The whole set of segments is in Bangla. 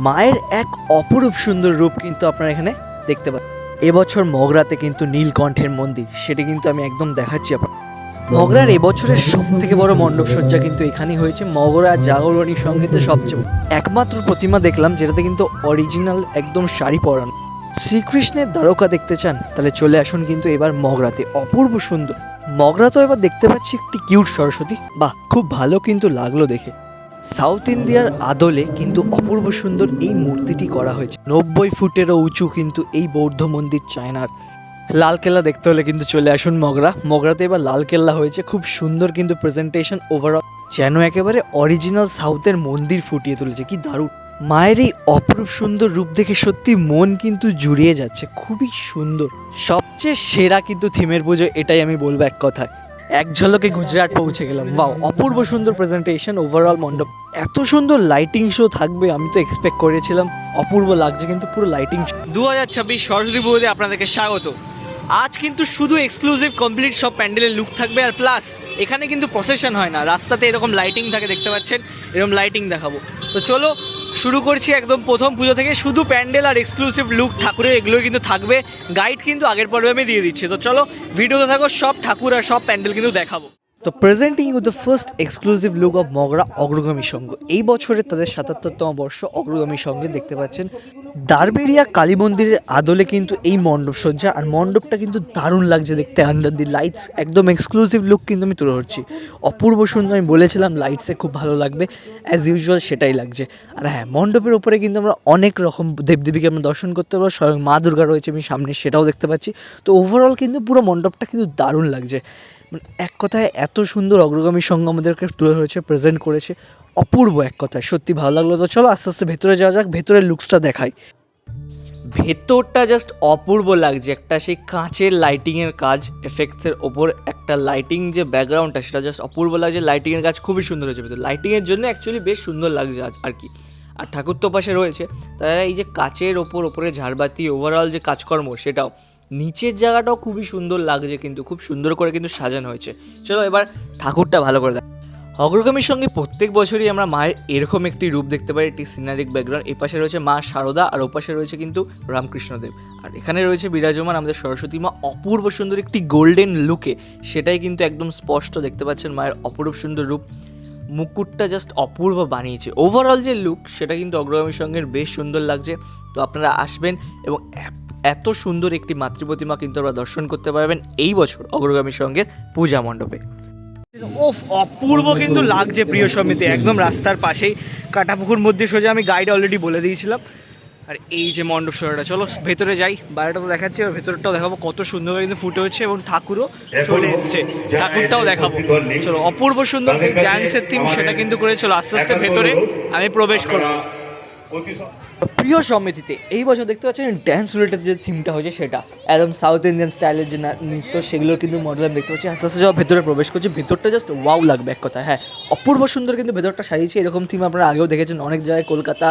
মায়ের এক অপরূপ সুন্দর রূপ কিন্তু আপনারা এখানে দেখতে পাচ্ছেন। এবছর মগরাতে কিন্তু নীলকণ্ঠের মন্দির, সেটি কিন্তু আমি একদম দেখাচ্ছি আপনার। মগরার এবছরের সব থেকে বড় মণ্ডপসজ্জা কিন্তু এখানেই হয়েছে। মগরা জাগরণী সঙ্গীতের সবচেয়ে একমাত্র প্রতিমা দেখলাম যেটাতে কিন্তু অরিজিনাল একদম শাড়ি পরানো। শ্রীকৃষ্ণের দ্বারকা দেখতে চান তাহলে চলে আসুন কিন্তু এবার মগরাতে, অপূর্ব সুন্দর। মগরা তো এবার দেখতে পাচ্ছি একটি কিউট সরস্বতী, বাহ খুব ভালো কিন্তু লাগলো দেখে। সাউথ ইন্ডিয়ার আদলে কিন্তু অপূর্ব সুন্দর এই মূর্তিটি করা হয়েছে। 90 ফুটেরও উঁচু কিন্তু এই বৌদ্ধ মন্দির চায়নার। লালকেল্লা দেখতে হলে কিন্তু চলে আসুন মগরাতে এবার লালকেল্লা হয়েছে, খুব সুন্দর কিন্তু প্রেজেন্টেশন ওভারঅল, যেন একেবারে অরিজিনাল সাউথের মন্দির ফুটিয়ে তুলেছে। কি দারুণ! মায়ের এই অপরূপ সুন্দর রূপ দেখে সত্যি মন কিন্তু জুড়িয়ে যাচ্ছে, খুবই সুন্দর। সবচেয়ে সেরা কিন্তু থিমের পুজো, এটাই আমি বলবো এক কথায়। এক ঝলকে গুজরাট পৌঁছে গেলাম। ওয়াও, অপূর্ব সুন্দর প্রেজেন্টেশন ওভারঅল মণ্ডপ। এত সুন্দর লাইটিং শো থাকবে আমি তো এক্সপেক্ট করেছিলাম। অপূর্ব লাগছে কিন্তু পুরো লাইটিং শো। 2026 সরস্বতী পুজোতে আপনাদেরকে স্বাগত। আজ কিন্তু শুধু এক্সক্লুসিভ কমপ্লিট সব প্যান্ডেলের লুক থাকবে, আর প্লাস এখানে কিন্তু প্রসেশন হয় না, রাস্তাতে এরকম লাইটিং থাকে, দেখতে পাচ্ছেন এরকম লাইটিং দেখাবো। তো চলো শুরু করছি একদম প্রথম পুজো থেকে। শুধু প্যান্ডেল আর এক্সক্লুসিভ লুক ঠাকুরের এগুলো কিন্তু থাকবে, গাইড কিন্তু আগের পর্বে আমি দিয়ে দিচ্ছি। তো চলো ভিডিওতে থাকো, সব ঠাকুর আর সব প্যান্ডেল কিন্তু দেখাবো। তো presenting with the first exclusive look of Magra Agragami Sangha. এই বছরে তাদের 77তম বর্ষ অগ্রগামী সঙ্গে দেখতে পাচ্ছেন দারবেরিয়া কালী মন্দিরের আদলে কিন্তু এই মণ্ডপ সজ্জা, আর মণ্ডপটা কিন্তু দারুণ লাগছে দেখতে। আন্ডার দি লাইটস একদম এক্সক্লুসিভ লুক কিন্তু আমি তুলে ধরছি, অপূর্ব সুন্দর। আমি বলেছিলাম লাইটসে খুব ভালো লাগবে, অ্যাজ ইউজুয়াল সেটাই লাগছে। আর হ্যাঁ, মণ্ডপের ওপরে কিন্তু আমরা অনেক রকম দেবদেবীকে আমরা দর্শন করতে পারবো, স্বয়ং মা দুর্গা রয়েছে আমি সামনে, সেটাও দেখতে পাচ্ছি। তো ওভারঅল কিন্তু পুরো মণ্ডপটা কিন্তু দারুণ লাগছে। এক কথায় এত সুন্দর অগ্রগামী সঙ্গ আমাদেরকে তুলে ধরেছে, প্রেজেন্ট করেছে, অপূর্ব এক কথায়, সত্যি ভালো লাগলো। তো চলো আস্তে আস্তে ভেতরে যাওয়া যাক, ভেতরের লুকসটা দেখাই। ভেতরটা জাস্ট অপূর্ব লাগছে, একটা সেই কাঁচের লাইটিংয়ের কাজ, এফেক্টসের ওপর একটা লাইটিং যে ব্যাকগ্রাউন্ডটা সেটা জাস্ট অপূর্ব লাগছে। লাইটিংয়ের কাজ খুবই সুন্দর হয়েছে ভেতর, লাইটিংয়ের জন্য অ্যাকচুয়ালি বেশ সুন্দর লাগছে আজ আর কি। আর ঠাকুর তো পাশে রয়েছে, তারা এই যে কাচের ওপরে ঝাড়বাতি ওভারঅল যে কাজকর্ম সেটাও, নিচের জায়গাটাও খুবই সুন্দর লাগছে, কিন্তু খুব সুন্দর করে কিন্তু সাজানো হয়েছে। চলো এবার ঠাকুরটা ভালো করে দেখ। অগ্রগামীর সঙ্গে প্রত্যেক বছরই আমরা মায়ের এরকম একটি রূপ দেখতে পাই, একটি সিনারিক ব্যাকগ্রাউন্ড। এপাশে রয়েছে মা শারদা আর ওপাশে রয়েছে কিন্তু রামকৃষ্ণদেব, আর এখানে রয়েছে বিরাজমান আমাদের সরস্বতী মা অপূর্ব সুন্দর একটি গোল্ডেন লুকে, সেটাই কিন্তু একদম স্পষ্ট দেখতে পাচ্ছেন মায়ের অপূর্ব সুন্দর রূপ। মুকুটটা জাস্ট অপূর্ব বানিয়েছে, ওভারঅল যে লুক সেটা কিন্তু অগ্রগামীর সঙ্গে বেশ সুন্দর লাগছে। তো আপনারা আসবেন এবং এত সুন্দর একটি মাতৃপ্রতিমা কিন্তু আমরা দর্শন করতে পারবেন এই বছর অগ্রগামী সঙ্গের পূজা মণ্ডপে। ওফ, অপূর্ব কিন্তু লাগছে প্রিয় সমিতি, একদম রাস্তার পাশেই কাটাপুকুর মধ্যে সোজা, আমি গাইড অলরেডি বলে দিয়েছিলাম। আর এই যে মণ্ডপ সরাটা, চলো ভেতরে যাই। বাইরেটা তো দেখাচ্ছি, আর ভেতরটাও দেখাবো কত সুন্দর কিন্তু ফুটে হচ্ছে, এবং ঠাকুরও চলে এসছে, ঠাকুরটাও দেখাবো। চলো, অপূর্ব সুন্দর ড্যান্সের থিম সেটা কিন্তু করে, চলো আস্তে আস্তে ভেতরে আমি প্রবেশ করবো। প্রিয় সমিতিতে এই বছর দেখতে পাচ্ছেন ড্যান্স রিলেটেড যে থিমটা হয়েছে সেটা একদম সাউথ ইন্ডিয়ান স্টাইলের যে নৃত্য, সেগুলো কিন্তু মডেল আমি দেখতে পাচ্ছি। আস্তে আস্তে যখন ভেতরে প্রবেশ করছি, ভেতরটা জাস্ট ওয়াও লাগবে এক কথা। হ্যাঁ, অপূর্ব সুন্দর কিন্তু ভেতরটা সাজিয়েছে। এরকম থিম আপনারা আগেও দেখেছেন অনেক জায়গায়, কলকাতা,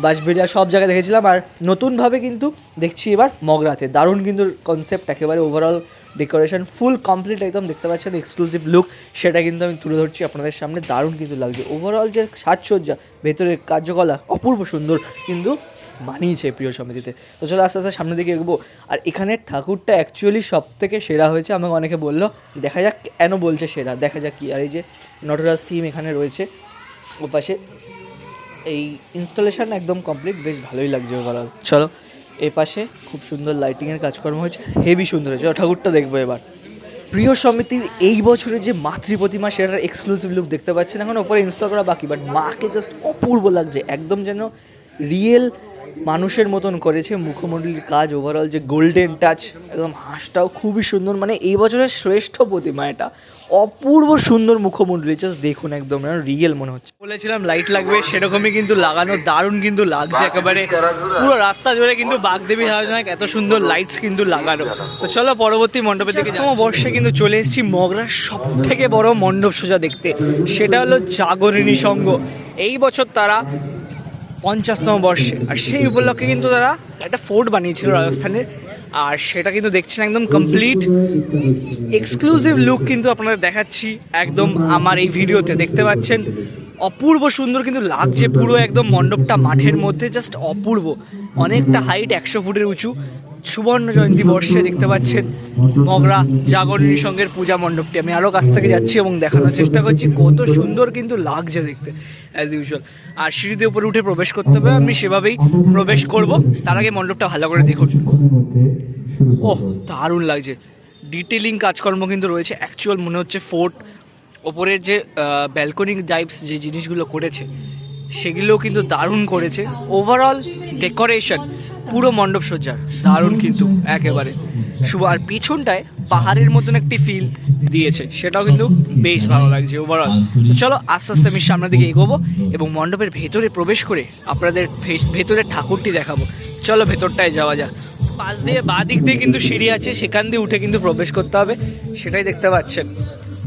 বাঁশবেড়িয়া সব জায়গায় দেখেছিলাম, আর নতুনভাবে কিন্তু দেখছি এবার মগরাতে। দারুণ কিন্তু কনসেপ্ট, একেবারে ওভারঅল ডেকোরেশন ফুল কমপ্লিট একদম দেখতে পাচ্ছেন, এক্সক্লুসিভ লুক সেটা কিন্তু আমি তুলে ধরছি আপনাদের সামনে। দারুণ কিন্তু লাগছে ওভারঅল যে সাজসজ্জা, ভেতরের কার্যকলা অপূর্ব সুন্দর কিন্তু বানিয়েছে প্রিয় সমিতিতে। তো চলো আস্তে আস্তে সামনের দিকে এগোবো। আর এখানে ঠাকুরটা অ্যাকচুয়ালি সব থেকে সেরা হয়েছে, আমাকে অনেকে বললো, দেখা যাক কেন বলছে সেরা, দেখা যাক কি। আর এই যে নটরাজ থিম এখানে রয়েছে ওপাশে, এই ইনস্টলেশন একদম কমপ্লিট, বেশ ভালোই লাগছে ওভারঅল। চলো এ পাশে খুব সুন্দর লাইটিংয়ের কাজকর্ম হয়েছে, হেভি সুন্দর হয়েছে। ঠাকুরটা দেখবো এবার। প্রিয় সমিতির এই বছরের যে মাতৃপ্রতিমা সেটার এক্সক্লুসিভ লুক দেখতে পাচ্ছেন, এখন ওপরে ইনস্টল করা বাকি, বাট মাকে জাস্ট অপূর্ব লাগছে, একদম যেন রিয়েল মানুষের মতন করেছে মুখমণ্ডলীর কাজ, ওভারঅল যে গোল্ডেন টাচ, একদম হাঁসটাও খুবই সুন্দর। মানে এই বছরের শ্রেষ্ঠ প্রতিমা এটা, অপূর্ব সুন্দর মুখমণ্ডলী, জাস্ট দেখুন একদম রিয়েল মনে হচ্ছে। বলেছিলাম লাইট লাগবে, সেরকমই কিন্তু লাগানো, দারুণ কিন্তু লাগছে একেবারে পুরো রাস্তা জুড়ে কিন্তু বাগদেবী সাজানো, এত সুন্দর লাইটস কিন্তু লাগানো। তো চলো পরবর্তী মণ্ডপের দিকে। বর্ষে কিন্তু চলে এসেছি মগরার সব থেকে বড় মণ্ডপ সোজা দেখতে, সেটা হলো জাগরণী সংঘ। এই বছর তারা 50তম বর্ষে, আর সেই উপলক্ষে কিন্তু তারা একটা ফোর্ট বানিয়েছিল রাজস্থানের, আর সেটা কিন্তু দেখছেন একদম কমপ্লিট এক্সক্লুসিভ লুক কিন্তু আপনাদের দেখাচ্ছি একদম আমার এই ভিডিওতে। দেখতে পাচ্ছেন অপূর্ব সুন্দর কিন্তু লাগছে, পুরো একদম মণ্ডপটা মাঠের মধ্যে, জাস্ট অপূর্ব। অনেকটা হাইট, 100 ফুটের উঁচু। সুবর্ণ জয়ন্তী বর্ষে দেখতে পাচ্ছেন মগরা জাগরণী সংঘের পূজা মণ্ডপটি। আমি আরও কাছ থেকে যাচ্ছি এবং দেখানোর চেষ্টা করছি কত সুন্দর কিন্তু লাগছে দেখতে, অ্যাজ ইউজুয়াল। আর সিঁড়িতে উপরে উঠে প্রবেশ করতে হবে, আমি সেভাবেই প্রবেশ করব। তার আগে মণ্ডপটা ভালো করে দেখুন। ওহ, দারুণ লাগছে। ডিটেলিং কাজকর্ম কিন্তু রয়েছে, অ্যাকচুয়াল মনে হচ্ছে ফোর্ট। ওপরের যে ব্যালকনি টাইপস যে জিনিসগুলো করেছে সেগুলোও কিন্তু দারুণ করেছে। ওভারঅল ডেকোরেশন পুরো মণ্ডপ সজ্জার দারুণ কিন্তু একেবারে শুভ। আর পিছনটায় পাহাড়ের মতন একটি ফিল দিয়েছে, সেটাও কিন্তু বেশ ভালো লাগছে ওভারঅল। চলো আস্তে আস্তে আমি সামনের দিকে এগোবো এবং মণ্ডপের ভেতরে প্রবেশ করে আপনাদের ভেতরের ঠাকুরটি দেখাবো। চলো ভেতরটায় যাওয়া যাক। পাশ দিয়ে বাঁ দিক দিয়ে কিন্তু সিঁড়ি আছে, সেখান দিয়ে উঠে কিন্তু প্রবেশ করতে হবে, সেটাই দেখতে পাচ্ছেন।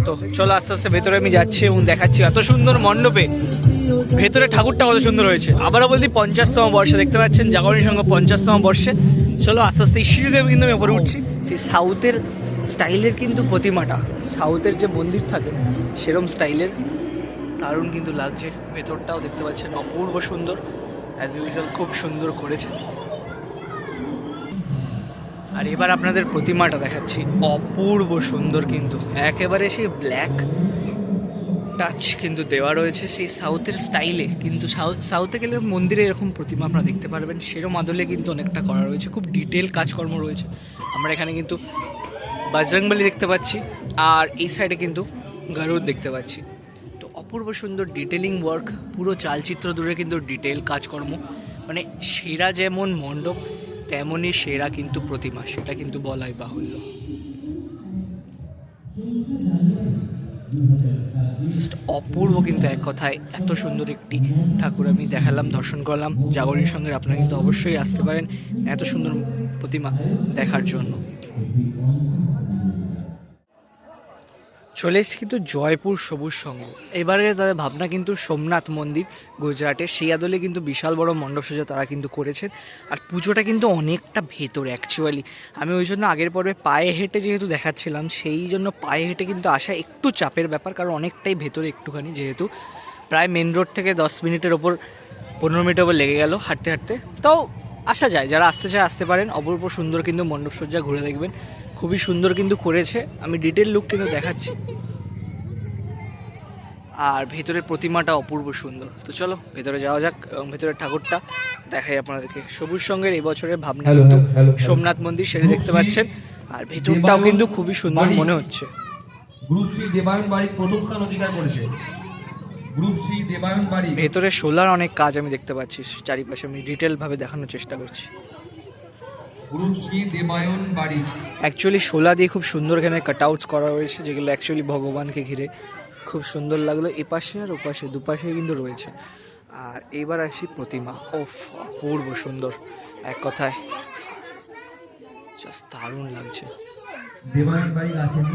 তো চলো আস্তে আস্তে ভেতরে আমি যাচ্ছি এবং দেখাচ্ছি এত সুন্দর মণ্ডপে ভেতরে ঠাকুরটা কত সুন্দর হয়েছে। আবারও বলছি 50তম বর্ষে দেখতে পাচ্ছেন জাগরণী সংঘ 50তম বর্ষে। চলো আস্তে আস্তে এই সিঁড়ি দিয়ে কিন্তু আমি ওপরে উঠছি। সেই সাউথের স্টাইলের কিন্তু প্রতিমাটা, সাউথের যে মন্দির থাকে সেরকম স্টাইলের, দারুণ কিন্তু লাগছে। ভেতরটাও দেখতে পাচ্ছেন অপূর্ব সুন্দর, অ্যাজ ইউজুয়াল খুব সুন্দর করেছে। আর এবার আপনাদের প্রতিমাটা দেখাচ্ছি, অপূর্ব সুন্দর কিন্তু একেবারে সেই ব্ল্যাক টাচ কিন্তু দেওয়া রয়েছে সেই সাউথের স্টাইলে। কিন্তু সাউথে গেলে মন্দিরে এরকম প্রতিমা আপনারা দেখতে পারবেন, সেরকম আদলে কিন্তু অনেকটা করা রয়েছে, খুব ডিটেল কাজকর্ম রয়েছে। আমরা এখানে কিন্তু বজরংবলী দেখতে পাচ্ছি, আর এই সাইডে কিন্তু গরুড় দেখতে পাচ্ছি। তো অপূর্ব সুন্দর ডিটেলিং ওয়ার্ক, পুরো চালচিত্র দূরে কিন্তু ডিটেল কাজকর্ম, মানে সেরা যেমন মণ্ডপ তেমনই সেরা কিন্তু প্রতিমা, সেটা কিন্তু বলাই বাহুল্য। জাস্ট অপূর্ব কিন্তু এক কথায়, এত সুন্দর একটি ঠাকুর আমি দেখালাম, দর্শন করলাম জাগরণীর সঙ্গে। আপনারা কিন্তু অবশ্যই আসতে পারেন এত সুন্দর প্রতিমা দেখার জন্য। চলে এসেছি কিন্তু জয়পুর সবুজ সংঘ। এবারে তাদের ভাবনা কিন্তু সোমনাথ মন্দির গুজরাটের, সেই আদলে কিন্তু বিশাল বড় মণ্ডপ সজ্জা তারা কিন্তু করেছেন। আর পুজোটা কিন্তু অনেকটা ভেতরে অ্যাকচুয়ালি। আমি ওই জন্য আগের পর্বে পায়ে হেঁটে যেহেতু দেখাচ্ছিলাম, সেই জন্য পায়ে হেঁটে কিন্তু আসা একটু চাপের ব্যাপার, কারণ অনেকটাই ভেতরে একটুখানি, যেহেতু প্রায় মেন রোড থেকে 10 মিনিটের ওপর 15 মিনিটের ওপর লেগে গেল হাঁটতে হাঁটতে। তাও আসা যায়, যারা আসতে চায় আসতে পারেন। অপূর্ব সুন্দর কিন্তু মণ্ডপ সজ্জা, ঘুরে দেখবেন, খুবই সুন্দর কিন্তু করেছে। আমি ডিটেল লুক কিন্তু দেখাচ্ছি। আর ভেতরের প্রতিমাটা অপূর্ব সুন্দর। তো চলো ভেতরে যাওয়া যাক এবং ভেতরের ঠাকুরটা দেখাই আপনাদেরকে। সবুজ সংঘের এই বছরের ভাবনা কিন্তু সোমনাথ মন্দির, সেটা দেখতে পাচ্ছেন। আর ভেতরটাও কিন্তু খুবই সুন্দর মনে হচ্ছে। গ্রুপ সি দেবায়ন বাড়ি প্রথম স্থান অধিকার করেছে। গ্রুপ সি দেবায়ন বাড়ি ভেতরে সোলার অনেক কাজ আমি দেখতে পাচ্ছি চারিপাশে, আমি ডিটেল ভাবে দেখানোর চেষ্টা করছি। গ্রুপ সি দেবায়ন বাড়ি অ্যাকচুয়ালি শোলা দিয়ে খুব সুন্দর এখানে কাটআউটস করা হয়েছে, যেগুলো অ্যাকচুয়ালি ভগবানকে ঘিরে খুব সুন্দর লাগলো। এপাশে আর ওপাশে দুপাশে কিন্তু রয়েছে। আর এইবার আসি প্রতিমা, ওফ অপূর্ব সুন্দর, এক কথায় জাস্ট দারুণ লাগছে। দেবায়ন বাড়ি আসেনি।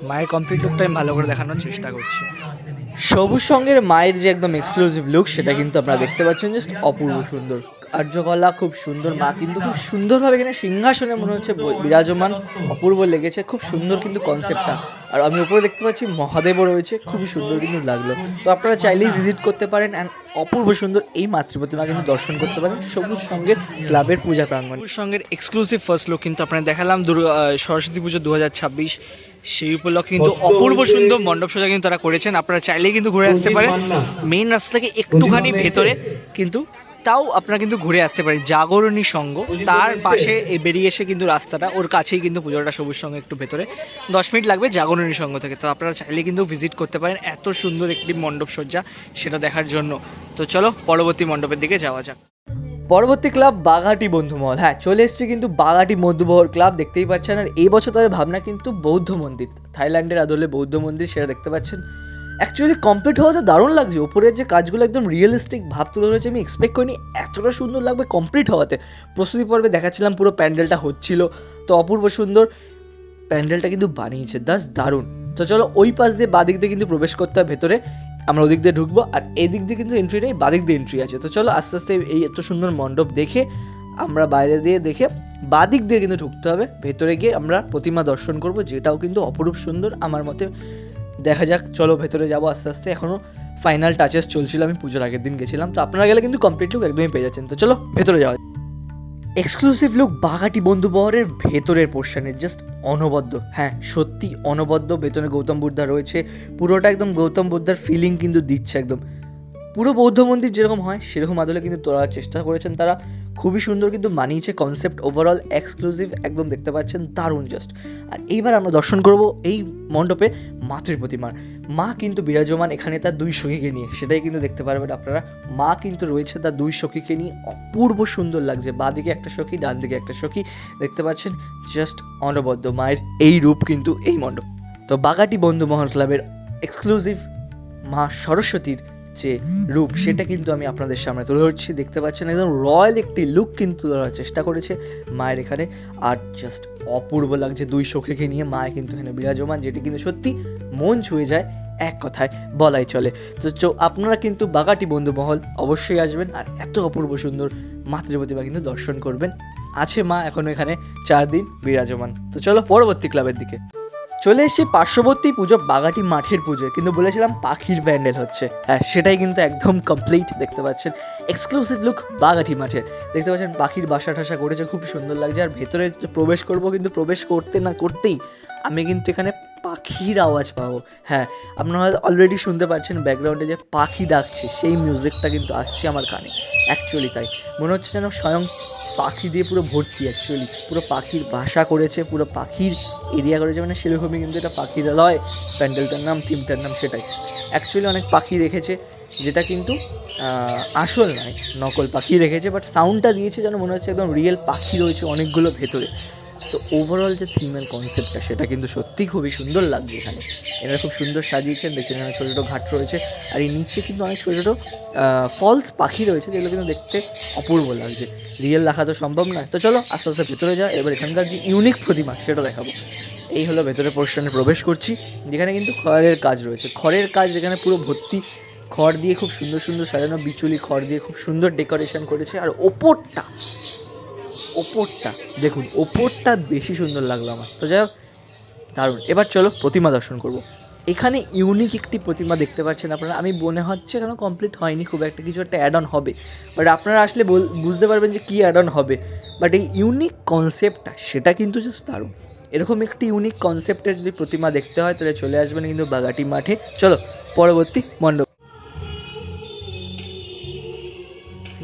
মায়ের কমপ্লিট লুকটা আমি ভালো করে দেখানোর চেষ্টা করছি। সবুজ সঙ্গের মায়ের যে একদম এক্সক্লুসিভ লুক, সেটা কিন্তু আপনারা দেখতে পাচ্ছেন, জাস্ট অপূর্ব সুন্দর কার্যকলা, খুব সুন্দর। মা কিন্তু খুব সুন্দরভাবে এখানে সিংহাসনে মনে হচ্ছে বিরাজমান, অপূর্ব লেগেছে, খুব সুন্দর কিন্তু কনসেপ্টটা। আর আমি উপরে দেখতে পাচ্ছি মহাদেবও রয়েছে, খুবই সুন্দর কিন্তু লাগলো। তো আপনারা চাইলেই ভিজিট করতে পারেন অ্যান্ড অপূর্ব সুন্দর এই মাতৃপ্রতিমা কিন্তু দর্শন করতে পারেন সবুজ সঙ্গের ক্লাবের পূজা প্রাঙ্গণ। সবুজ সঙ্গের এক্সক্লুসিভ ফার্স্ট লুক কিন্তু আপনারা দেখালাম সরস্বতী পুজো 2026, সেই উপলক্ষে কিন্তু অপূর্ব সুন্দর মণ্ডপ সজ্জা কিন্তু তারা করেছেন। আপনারা চাইলেই কিন্তু ঘুরে আসতে পারেন মেইন রাস্তা থেকে একটুখানি ভেতরে, কিন্তু তাও আপনারা কিন্তু ঘুরে আসতে পারেন। জাগরণী সংঘ তার পাশে বেরিয়ে এসে কিন্তু রাস্তাটা ওর কাছেই কিন্তু পুজোটা, সবুজ সংঘ একটু ভেতরে 10 মিনিট লাগবে জাগরণী সংঘ থেকে। তো আপনারা চাইলে কিন্তু ভিজিট করতে পারেন এত সুন্দর একটি মণ্ডপ সজ্জা সেটা দেখার জন্য। তো চলো পরবর্তী মণ্ডপের দিকে যাওয়া যাক। পরবর্তী ক্লাব বাঘাটি বন্ধুমহল। হ্যাঁ, চলে এসেছে কিন্তু বাঘাটি মধ্যবহর ক্লাব, দেখতেই পাচ্ছেন। আর এই বছর তাদের ভাবনা কিন্তু বৌদ্ধ মন্দির, থাইল্যান্ডের আদলে বৌদ্ধ মন্দির, সেটা দেখতে পাচ্ছেন। অ্যাকচুয়ালি কমপ্লিট হওয়াতে দারুণ লাগছে। ওপরের যে কাজগুলো একদম রিয়েলিস্টিক ভাব তুলে ধরেছে, আমি এক্সপেক্ট করিনি এতটা সুন্দর লাগবে কমপ্লিট হওয়াতে। প্রস্তুতি পর্বে দেখাচ্ছিলাম পুরো প্যান্ডেলটা হচ্ছিল, তো অপূর্ব সুন্দর প্যান্ডেলটা কিন্তু বানিয়েছে, দারুণ। তো চলো ওই পাশ দিয়ে বাদিক দিয়ে কিন্তু প্রবেশ করতে হয় ভেতরে, আমরা ওদিক দিয়ে ঢুকবো। আর এদিক দিয়ে কিন্তু এন্ট্রি নেই, বাদিক দিয়ে এন্ট্রি আছে। তো চলো আস্তে আস্তে এই এত সুন্দর মণ্ডপ দেখে আমরা বাইরে দিয়ে দেখে বাদিক দিয়ে কিন্তু ঢুকতে হবে। ভেতরে গিয়ে আমরা প্রতিমা দর্শন করব, যেটাও কিন্তু অপরূপ সুন্দর আমার মতে। দেখা যাক, চলো ভেতরে যাবো আস্তে আস্তে। এখনও ফাইনাল টাচেস চলছিল, আমি পুজোর আগের দিন গেছিলাম। তো আপনারা গেলে কিন্তু কমপ্লিট লুক একদমই পেয়ে যাচ্ছেন। তো চলো ভেতরে যাওয়া যাক। এক্সক্লুসিভ লুক বাঘাটি বন্ধুবহরের ভেতরের পোর্শনে জাস্ট অনবদ্য, হ্যাঁ সত্যি অনবদ্য। ভেতরে গৌতম বুদ্ধা রয়েছে, পুরোটা একদম গৌতম বুদ্ধার ফিলিং কিন্তু দিচ্ছে একদম। পুরো বৌদ্ধ মন্দির যেরকম হয় সেরকম আদলে কিন্তু তোলার চেষ্টা করেছেন তারা, খুবই সুন্দর কিন্তু মানিয়েছে কনসেপ্ট। ওভারঅল এক্সক্লুসিভ একদম দেখতে পাচ্ছেন, দারুণ জাস্ট। আর এইবার আমরা দর্শন করব এই মণ্ডপে মাতৃ প্রতিমার। মা কিন্তু বিরাজমান এখানে তার দুই সখীকে নিয়ে, সেটাই কিন্তু দেখতে পারবেন আপনারা। মা কিন্তু রয়েছে তার দুই সখীকে নিয়ে, অপূর্ব সুন্দর লাগছে। বাঁদিকে একটা সখী, ডান দিকে একটা সখী, দেখতে পাচ্ছেন জাস্ট অনবদ্য মায়ের এই রূপ কিন্তু এই মণ্ডপ। তো বাঘাটি বন্ধু মহল ক্লাবের এক্সক্লুসিভ মা সরস্বতীর যে রূপ সেটা কিন্তু আমি আপনাদের সামনে তুলে ধরছি। দেখতে পাচ্ছেন একদম রয়্যাল একটি লুক কিন্তু ধরার চেষ্টা করেছে মায়ের এখানে। আর জাস্ট অপূর্ব লাগছে দুই সখীকে নিয়ে মা কিন্তু এখানে বিরাজমান, যেটি কিন্তু সত্যি মন ছুঁয়ে যায়, এক কথায় বলাই চলে। তো আপনারা কিন্তু বাঘাটি বন্ধু মহল অবশ্যই আসবেন আর এত অপূর্ব সুন্দর মাতৃ প্রতিমা কিন্তু দর্শন করবেন। আছে মা এখনও এখানে 4 দিন বিরাজমান। তো চলো পরবর্তী ক্লাবের দিকে চলে এসেছি। পার্শ্ববর্তী পুজো বাঘাটি মাঠের পুজো, কিন্তু বলেছিলাম পাখির প্যান্ডেল হচ্ছে, হ্যাঁ সেটাই কিন্তু একদম কমপ্লিট। দেখতে পাচ্ছেন এক্সক্লুসিভ লুক বাঘাটি মাঠের, দেখতে পাচ্ছেন পাখির বাসা ঠাসা করেছে, খুব সুন্দর লাগছে। আর ভেতরে প্রবেশ করব, কিন্তু প্রবেশ করতে না করতেই আমি কিন্তু এখানে পাখির আওয়াজ পাবো। হ্যাঁ আপনারা অলরেডি শুনতে পাচ্ছেন ব্যাকগ্রাউন্ডে যে পাখি ডাকছে, সেই মিউজিকটা কিন্তু আসছে আমার কানে। অ্যাকচুয়ালি তাই মনে হচ্ছে যেন স্বয়ং পাখি দিয়ে পুরো ভর্তি, অ্যাকচুয়ালি পুরো পাখির বাসা করেছে, পুরো পাখির এরিয়া করেছে, মানে সেরকমই কিন্তু এটা পাখিরালয় প্যান্ডেলটার নাম, থিমটার নাম সেটাই। অ্যাকচুয়ালি অনেক পাখি রেখেছে যেটা কিন্তু আসল নয়, নকল পাখি রেখেছে, বাট সাউন্ডটা দিয়েছে যেন মনে হচ্ছে একদম রিয়েল পাখি রয়েছে অনেকগুলো ভেতরে। তো ওভারঅল যে থিমের কনসেপ্টটা সেটা কিন্তু সত্যিই খুবই সুন্দর লাগছে এখানে। এরা খুব সুন্দর সাজিয়েছেন, দেখছেন এখানে ছোটো ছোটো ঘাট রয়েছে, আর এই নিচে কিন্তু অনেক ছোটো ছোটো ফলস পাখি রয়েছে, যেগুলো কিন্তু দেখতে অপূর্ব লাগছে। রিয়েল রাখা তো সম্ভব নয়। তো চলো আস্তে আস্তে ভেতরে যাও, এবার এখানকার যে ইউনিক প্রতিমা সেটা দেখাবো। এই হলো ভেতরে পোর্শনে প্রবেশ করছি, যেখানে কিন্তু খড়ের কাজ রয়েছে, খড়ের কাজ যেখানে পুরো ভর্তি খড় দিয়ে খুব সুন্দর সুন্দর সাজানো, বিচুলি খড় দিয়ে খুব সুন্দর ডেকোরেশন করেছে। আর ওপরটা দেখুন, ওপরটা বেশি সুন্দর লাগলো আমার। তো যাই হোক দারুণ। এবার চলো প্রতিমা দর্শন করব। এখানে ইউনিক একটি প্রতিমা দেখতে পাচ্ছেন আপনারা, আমি মনে হচ্ছে কেন কমপ্লিট হয়নি, খুব একটা কিছু একটা অ্যাড অন হবে, বাট আপনারা আসলে বুঝতে পারবেন যে কী অ্যাড অন হবে। বাট এই ইউনিক কনসেপ্টটা সেটা কিন্তু জাস্ট দারুণ। এরকম একটি ইউনিক কনসেপ্টের যদি প্রতিমা দেখতে হয় তাহলে চলে আসবেন কিন্তু বাঘাটি মাঠে। চলো পরবর্তী মণ্ডপ।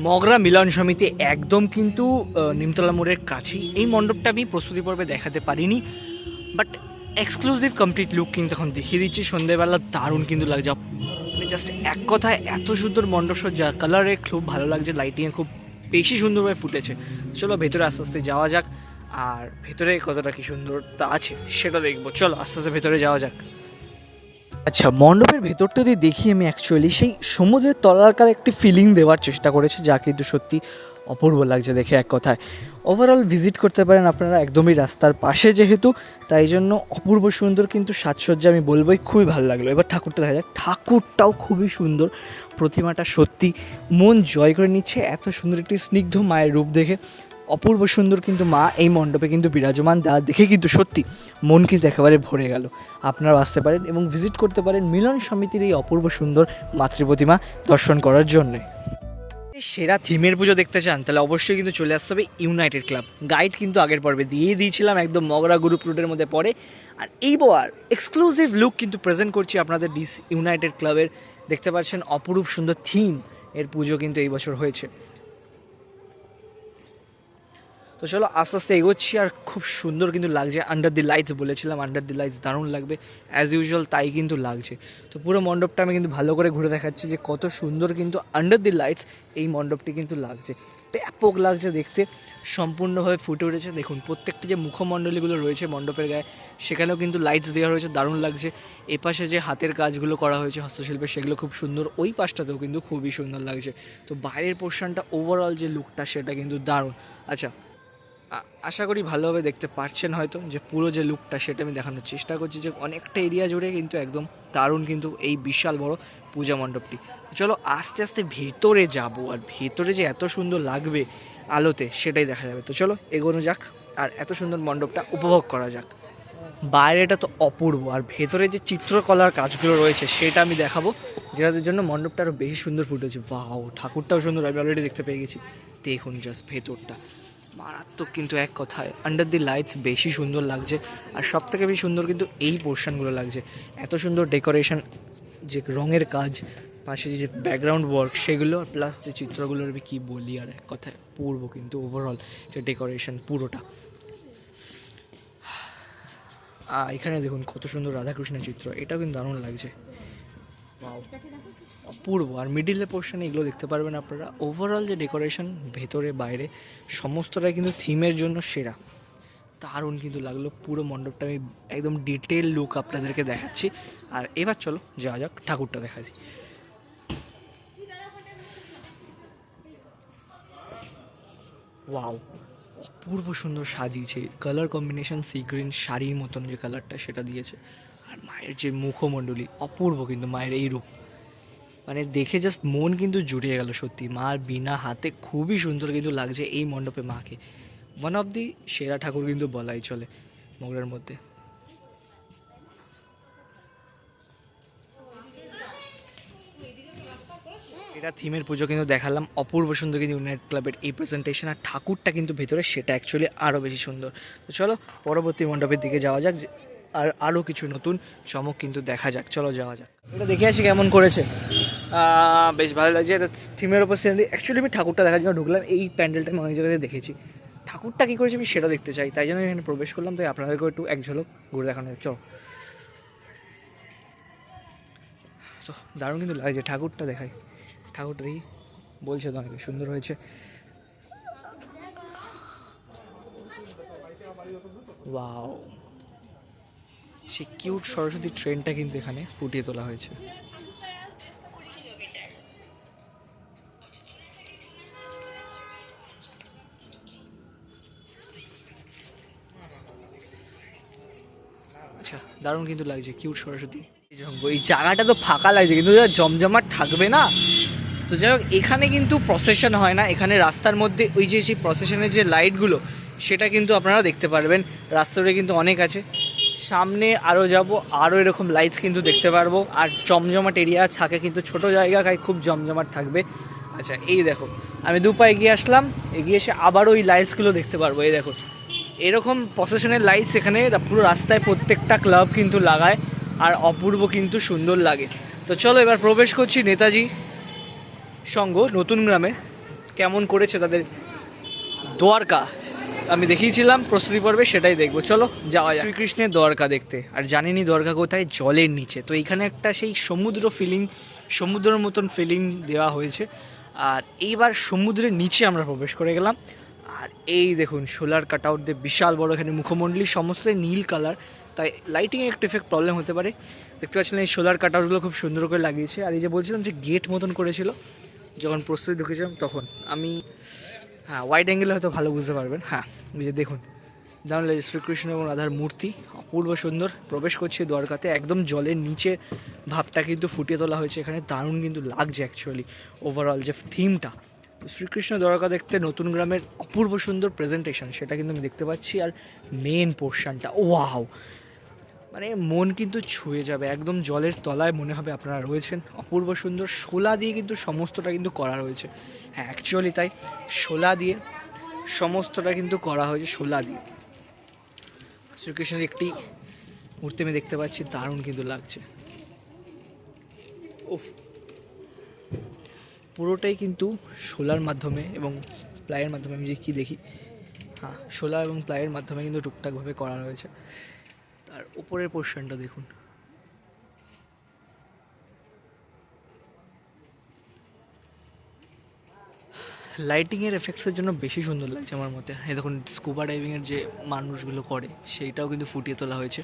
মগরা মিলন সমিতি একদম কিন্তু নিমতলা মোড়ের কাছেই। এই মণ্ডপটা আমি প্রস্তুতি পর্বে দেখাতে পারিনি, বাট এক্সক্লুসিভ কমপ্লিট লুক কিন্তু এখন দেখিয়ে দিচ্ছি। সন্ধ্যেবেলা দারুণ কিন্তু লাগছে, মানে জাস্ট এক কথায় এত সুন্দর মণ্ডপ সজ্জা, কালারে খুব ভালো লাগছে, লাইটিংয়ে খুব বেশি সুন্দরভাবে ফুটেছে। চলো ভেতরে আস্তে আস্তে যাওয়া যাক, আর ভেতরে কতটা কি সুন্দরতা আছে সেটা দেখবো। চলো আস্তে আস্তে ভেতরে যাওয়া যাক। আচ্ছা মণ্ডপের ভেতরটা যদি দেখি আমি, অ্যাকচুয়ালি সেই সমুদ্রের তলাকার একটি ফিলিং দেওয়ার চেষ্টা করেছে, যা কিন্তু সত্যি অপূর্ব লাগছে দেখে এক কথায়। ওভারঅল ভিজিট করতে পারেন আপনারা, একদমই রাস্তার পাশে যেহেতু, তাই জন্য অপূর্ব সুন্দর কিন্তু সাজসজ্জা আমি বলবোই, খুবই ভালো লাগলো। এবার ঠাকুরটা দেখা যাক, ঠাকুরটাও খুবই সুন্দর, প্রতিমাটা সত্যি মন জয় করে নিচ্ছে। এত সুন্দর একটি স্নিগ্ধ মায়ের রূপ দেখে অপূর্ব সুন্দর কিন্তু মা এই মণ্ডপে কিন্তু বিরাজমান, যা দেখে কিন্তু সত্যি মন কিন্তু একেবারে ভরে গেল। আপনারাও আসতে পারেন এবং ভিজিট করতে পারেন মিলন সমিতির এই অপূর্ব সুন্দর মাতৃ প্রতিমা দর্শন করার জন্যে। সেরা থিমের পুজো দেখতে চান তাহলে অবশ্যই কিন্তু চলে আসতে হবে ইউনাইটেড ক্লাব। গাইড কিন্তু আগের পর্বে দিয়ে দিয়েছিলাম, একদম মগরা গ্রুপ রুটের মধ্যে পড়ে। আর এইবার এক্সক্লুসিভ লুক কিন্তু প্রেজেন্ট করছি আপনাদের ইউনাইটেড ক্লাবের। দেখতে পাচ্ছেন অপরূপ সুন্দর থিম এর পুজো কিন্তু এই বছর হয়েছে। তো চলো আস্তে আস্তে এগোচ্ছি, আর খুব সুন্দর কিন্তু লাগছে। আন্ডার দি লাইটস বলেছিলাম, আন্ডার দি লাইটস দারুণ লাগবে, অ্যাজ ইউজুয়াল তাই কিন্তু লাগছে। তো পুরো মণ্ডপটা আমি কিন্তু ভালো করে ঘুরে দেখাচ্ছি যে কত সুন্দর কিন্তু আন্ডার দি লাইটস এই মণ্ডপটি কিন্তু লাগছে, ব্যাপক লাগছে দেখতে, সম্পূর্ণভাবে ফুটে উঠেছে। দেখুন প্রত্যেকটি যে মুখমণ্ডলীগুলো রয়েছে মণ্ডপের গায়ে, সেখানেও কিন্তু লাইটস দেওয়া হয়েছে, দারুণ লাগছে। এপাশে যে হাতের কাজগুলো করা হয়েছে হস্তশিল্পের, সেগুলো খুব সুন্দর, ওই পাশটাতেও কিন্তু খুবই সুন্দর লাগছে। তো বাইরের পোর্শনটা ওভারঅল যে লুকটা সেটা কিন্তু দারুণ। আচ্ছা আশা করি ভালোভাবে দেখতে পারছেন হয়তো, যে পুরো যে লুকটা সেটা আমি দেখানোর চেষ্টা করছি, যে অনেকটা এরিয়া জুড়ে কিন্তু একদম দারুণ কিন্তু এই বিশাল বড় পূজা মণ্ডপটি। চলো আস্তে আস্তে ভেতরে যাব, আর ভেতরে যে এত সুন্দর লাগবে আলোতে সেটাই দেখা যাবে। তো চলো এগোনো যাক আর এত সুন্দর মণ্ডপটা উপভোগ করা যাক। বাইরেটা তো অপূর্ব, আর ভেতরে যে চিত্রকলার কাজগুলো রয়েছে সেটা আমি দেখাবো, যেটাদের জন্য মণ্ডপটা আরও বেশি সুন্দর ফুটেছে। বাও, ঠাকুরটাও সুন্দর, আমি অলরেডি দেখতে পেয়ে গেছি। দেখুন জাস্ট ভেতরটা মারাত্মক, কিন্তু এক কথায় আন্ডার দি লাইটস বেশি সুন্দর লাগছে। আর সব থেকে বেশি সুন্দর কিন্তু এই পোর্শনগুলো লাগছে, এত সুন্দর ডেকোরেশন, যে রঙের কাজ, পাশে যে ব্যাকগ্রাউন্ড ওয়ার্ক সেগুলো, প্লাস যে চিত্রগুলোর আমি কী বলি, আর এক কথায় পূর্ব কিন্তু ওভারঅল যে ডেকোরেশন পুরোটা। এখানে দেখুন কত সুন্দর রাধাকৃষ্ণের চিত্র, এটাও কিন্তু দারুণ লাগছে। Wow, অপূর্ব। আর মিডিলের পোর্শনে এগুলো দেখতে পারবেন আপনারা। ওভারঅল যে ডেকোরেশন ভেতরে বাইরে সমস্তটাই কিন্তু থিমের জন্য সেরা, দারুণ কিন্তু লাগলো। পুরো মণ্ডপটা আমি একদম ডিটেল লুক আপনাদেরকে দেখাচ্ছি। আর এবার চলো যাওয়া যাক, ঠাকুরটা দেখাচ্ছি। ওয়াও, অপূর্ব সুন্দর সাজিয়েছে, কালার কম্বিনেশন সি গ্রিন শাড়ির মতন যে কালারটা সেটা দিয়েছে। আর মায়ের যে মুখমণ্ডলী অপূর্ব, কিন্তু মায়ের এই রূপ মানে দেখে জাস্ট মন কিন্তু জুড়িয়ে গেল সত্যি। মার বিনা হাতে খুবই সুন্দর কিন্তু লাগছে এই মণ্ডপে মাকে। ওয়ান অফ দি সেরা ঠাকুর কিন্তু বলাই চলে মগরার মধ্যে। এটা থিমের পুজো কিন্তু দেখালাম, অপূর্ব সুন্দর কিন্তু ইউনাইটেড ক্লাবের এই প্রেজেন্টেশন। আর ঠাকুরটা কিন্তু ভেতরে সেটা অ্যাকচুয়ালি আরও বেশি সুন্দর। তো চলো পরবর্তী মণ্ডপের দিকে যাওয়া যাক, আর আরও কিছু নতুন চমক কিন্তু দেখা যাক। চলো যাওয়া যাক, এটা দেখে আসি কেমন করেছে। বেশ ভালো লাগছে, এটা থিমের ওপর সিনারি। অ্যাকচুয়ালি আমি ঠাকুরটা দেখার জন্য ঢুকলাম, এই প্যান্ডেলটা আমি অনেক জায়গায় দেখেছি, ঠাকুরটা কী করেছে আমি সেটা দেখতে চাই, তাই জন্য এখানে প্রবেশ করলাম। তাই আপনাদেরকেও একটু এক ঝলক ঘুরে দেখানো হচ্ছে। চলো, তো দারুণ কিন্তু লাগছে, ঠাকুরটা দেখাই। ঠাকুরটা দেখি, বলছে তো অনেকে সুন্দর হয়েছে। ওয়াও, সেই কিউট সরস্বতী ট্রেনটা কিন্তু এখানে ফুটিয়ে তোলা হয়েছে। আচ্ছা, দারুণ কিন্তু লাগছে কিউট সরস্বতী। এই জায়গাটা তো ফাঁকা লাগছে, কিন্তু জমজমাট থাকবে না। তো যাই হোক, এখানে কিন্তু প্রসেশন হয় না, এখানে রাস্তার মধ্যে ওই যে সেই প্রসেশনের যে লাইটগুলো সেটা কিন্তু আপনারা দেখতে পারবেন। রাস্তাটা কিন্তু অনেক আছে, সামনে আরও যাব, আরও এরকম লাইটস কিন্তু দেখতে পারবো। আর জমজমাট এরিয়া থাকে, কিন্তু ছোটো জায়গা খাই খুব জমজমাট থাকবে। আচ্ছা, এই দেখো আমি দু পা এগিয়ে আসলাম, এগিয়ে এসে আবারও ওই লাইটসগুলো দেখতে পারবো। এই দেখো এরকম প্রসেশনের লাইটস এখানে পুরো রাস্তায় প্রত্যেকটা ক্লাব কিন্তু লাগায়, আর অপূর্ব কিন্তু সুন্দর লাগে। তো চলো এবার প্রবেশ করছি নেতাজি সংঘ নতুন গ্রামে, কেমন করেছে তাদের দ্বারকা আমি দেখিয়েছিলাম প্রস্তুতি পর্বে, সেটাই দেখবো। চলো যাওয়া যায় শ্রীকৃষ্ণের দ্বারকা দেখতে। আর জানিনি দ্বারকা কোথায়, জলের নিচে। তো এইখানে একটা সেই সমুদ্রের মতন ফিলিং দেওয়া হয়েছে। আর এইবার সমুদ্রের নিচে আমরা প্রবেশ করে গেলাম। আর এই দেখুন সোলার কাট আউট দিয়ে বিশাল বড় এখানে মুখমণ্ডলী, সমস্ত নীল কালার, তাই লাইটিংয়ে একটু এফেক্ট প্রবলেম হতে পারে। দেখতে পাচ্ছিলেন এই সোলার কাট আউটগুলো খুব সুন্দর করে লাগিয়েছে। আর এই যে বলছিলাম যে গেট মতন করেছিল, যখন প্রস্তুতি ঢুকেছিলাম তখন আমি, হ্যাঁ ওয়াইড অ্যাঙ্গেলে হয়তো ভালো বুঝতে পারবেন। হ্যাঁ, এই যে দেখুন দারুণ লাগে, শ্রীকৃষ্ণ এবং রাধার মূর্তি অপূর্ব সুন্দর। প্রবেশ করছে দ্বারকাতে, একদম জলের নিচে ভাবটা কিন্তু ফুটিয়ে তোলা হয়েছে এখানে, দারুণ কিন্তু লাগছে অ্যাকচুয়ালি ওভারঅল যে থিমটা। শ্রীকৃষ্ণ দ্বারকা দেখতে নতুন গ্রামের অপূর্ব সুন্দর প্রেজেন্টেশন, সেটা কিন্তু আমি দেখতে পাচ্ছি। আর মেন পোর্শনটা ওয়াও, মানে মন কিন্তু ছুঁয়ে যাবে, একদম জলের তলায় মনে হবে আপনারা রয়েছেন। অপূর্ব সুন্দর শোলা দিয়ে কিন্তু সমস্তটা কিন্তু করা রয়েছে। হ্যাঁ অ্যাকচুয়ালি তাই, শোলা দিয়ে সমস্তটা কিন্তু করা হয়েছে, শোলা দিয়ে। শ্রীকৃষ্ণের একটি মূর্তি আমি দেখতে পাচ্ছি, দারুণ কিন্তু লাগছে। উফ, পুরোটাই কিন্তু শোলার মাধ্যমে এবং প্লাইয়ের মাধ্যমে, আমি যে কী দেখি, হ্যাঁ শোলা এবং প্লাইয়ের মাধ্যমে কিন্তু টুকটাকভাবে করা রয়েছে। আর উপরের পোর্শনটা দেখুন, লাইটিংয়ের এফেক্টসের জন্য বেশি সুন্দর লাগছে আমার মতে। এই দেখুন স্কুবা ডাইভিংয়ের যে মানুষগুলো করে সেইটাও কিন্তু ফুটিয়ে তোলা হয়েছে।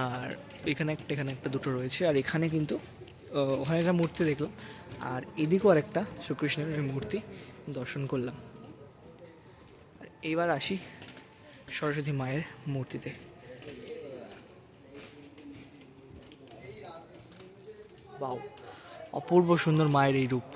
আর এখানে একটা দুটো রয়েছে। আর এখানে কিন্তু ওখানে একটা মূর্তি দেখলাম, আর এদিকেও আর একটা শ্রীকৃষ্ণের মূর্তি দর্শন করলাম। আর এইবার আসি সরস্বতী মায়ের মূর্তিতে। বাও, অপূর্ব সুন্দর মায়ের এই রূপ।